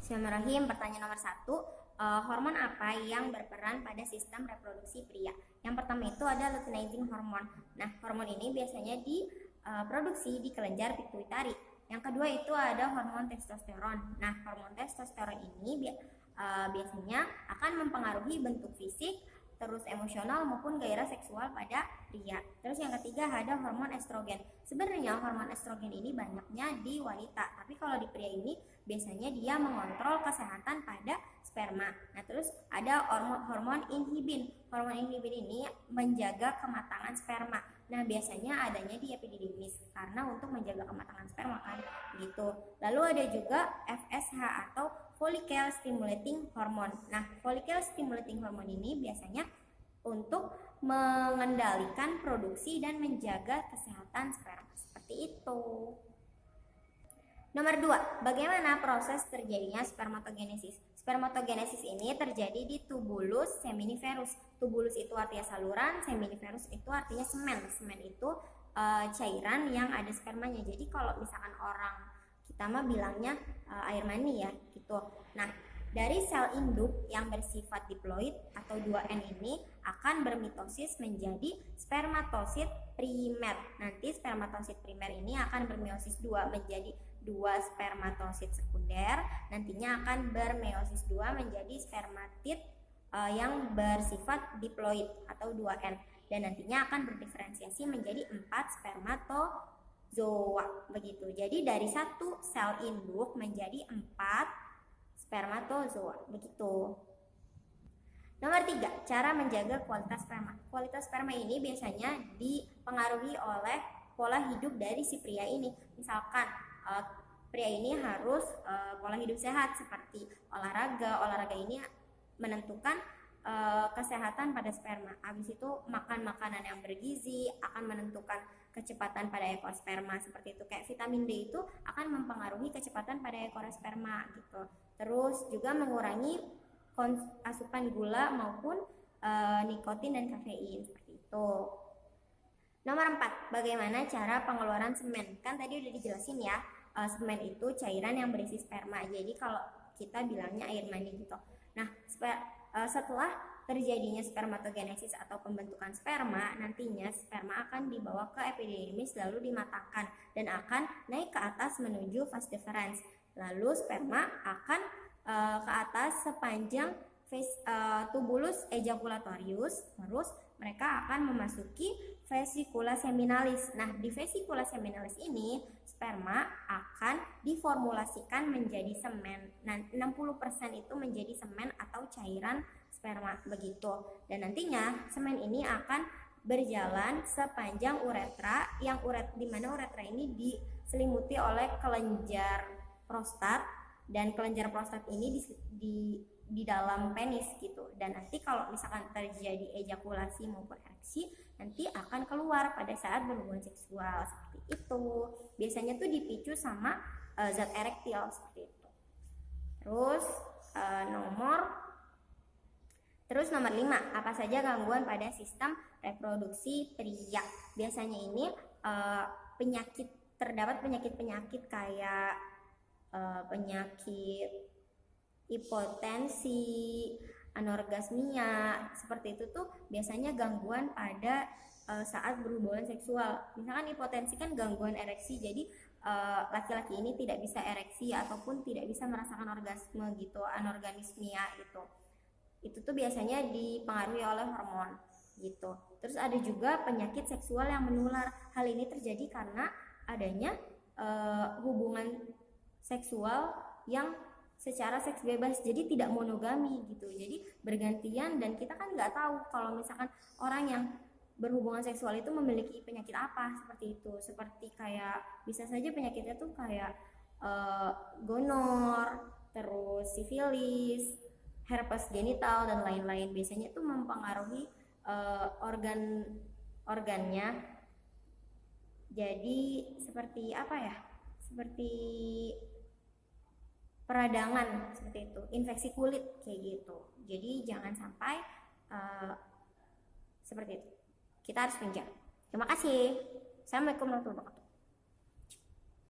Bismillahirrahmanirrahim. Pertanyaan nomor 1, hormon apa yang berperan pada sistem reproduksi pria? Yang pertama itu ada luteinizing hormon. Nah, hormon ini biasanya diproduksi di kelenjar pituitari. Yang kedua itu ada hormon testosteron. Nah, hormon testosteron ini biasanya akan mempengaruhi bentuk fisik, terus emosional maupun gairah seksual pada pria. Terus yang ketiga ada hormon estrogen. Sebenarnya hormon estrogen ini banyaknya di wanita, tapi kalau di pria ini biasanya dia mengontrol kesehatan pada sperma. Nah, terus ada hormon inhibin. Hormon inhibin ini menjaga kematangan sperma. Nah, biasanya adanya di epididymis karena untuk menjaga kematangan sperma kan gitu. Lalu ada juga FSH atau follicle stimulating hormone. Nah, follicle stimulating hormone ini biasanya untuk mengendalikan produksi dan menjaga kesehatan sperma. Seperti itu. Nomor 2, bagaimana proses terjadinya spermatogenesis? Spermatogenesis ini terjadi di tubulus seminiferus. Tubulus itu artinya saluran, seminiferus itu artinya semen. Semen itu cairan yang ada spermanya. Jadi kalau misalkan orang kita mah bilangnya air mani ya gitu. Nah, dari sel induk yang bersifat diploid atau 2N ini akan bermitosis menjadi spermatosit primer. Nanti spermatosit primer ini akan bermeiosis 2 menjadi 2 spermatosit sekunder. Nantinya akan bermeiosis 2 menjadi spermatid yang bersifat diploid atau 2N. Dan nantinya akan berdiferensiasi menjadi 4 spermatozoa. Begitu. Jadi dari satu sel induk menjadi 4 spermatozoa. Begitu. Nomor 3, cara menjaga kualitas sperma. Kualitas sperma ini biasanya dipengaruhi oleh pola hidup dari si pria ini. Misalkan pria ini harus pola hidup sehat seperti olahraga. Olahraga ini menentukan kesehatan pada sperma. Habis itu makan makanan yang bergizi akan menentukan kecepatan pada ekor sperma. Seperti itu, kayak vitamin D itu akan mempengaruhi kecepatan pada ekor sperma gitu. Terus juga mengurangi asupan gula maupun nikotin dan kafein, seperti itu. Nomor 4, bagaimana cara pengeluaran semen? Kan tadi udah dijelasin ya, semen itu cairan yang berisi sperma. Jadi kalau kita bilangnya air mani gitu. Nah, setelah terjadinya spermatogenesis atau pembentukan sperma, nantinya sperma akan dibawa ke epididymis lalu dimatangkan dan akan naik ke atas menuju vas deferens. Lalu sperma akan ke atas sepanjang tubulus ejaculatorius, terus mereka akan memasuki vesicula seminalis. Nah, di vesicula seminalis ini sperma akan diformulasikan menjadi semen. Nah, 60% itu menjadi semen atau cairan sperma begitu. Dan nantinya semen ini akan berjalan sepanjang uretra di mana uretra ini diselimuti oleh kelenjar prostat, dan kelenjar prostat ini di dalam penis gitu. Dan nanti kalau misalkan terjadi ejakulasi maupun ereksi, nanti akan keluar pada saat berhubungan seksual, seperti itu. Biasanya tuh dipicu sama zat erektil, seperti itu. Terus nomor 5, apa saja gangguan pada sistem reproduksi pria? Biasanya ini terdapat penyakit kayak penyakit hipotensi, anorgasmia, seperti itu tuh biasanya gangguan pada saat berhubungan seksual. Misalkan hipotensi kan gangguan ereksi, jadi laki-laki ini tidak bisa ereksi ataupun tidak bisa merasakan orgasme gitu, anorgasmia gitu. Itu tuh biasanya dipengaruhi oleh hormon gitu. Terus ada juga penyakit seksual yang menular. Hal ini terjadi karena adanya hubungan seksual yang secara seks bebas, jadi tidak monogami gitu. Jadi bergantian, dan kita kan nggak tahu kalau misalkan orang yang berhubungan seksual itu memiliki penyakit apa, seperti itu. Seperti kayak bisa saja penyakitnya tuh kayak gonor, terus sifilis, herpes genital dan lain-lain. Biasanya itu mempengaruhi organnya. Jadi seperti apa ya? Seperti peradangan, seperti itu, infeksi kulit kayak gitu. Jadi jangan sampai seperti itu. Kita harus menjaga. Terima kasih. Assalamualaikum warahmatullahi wabarakatuh.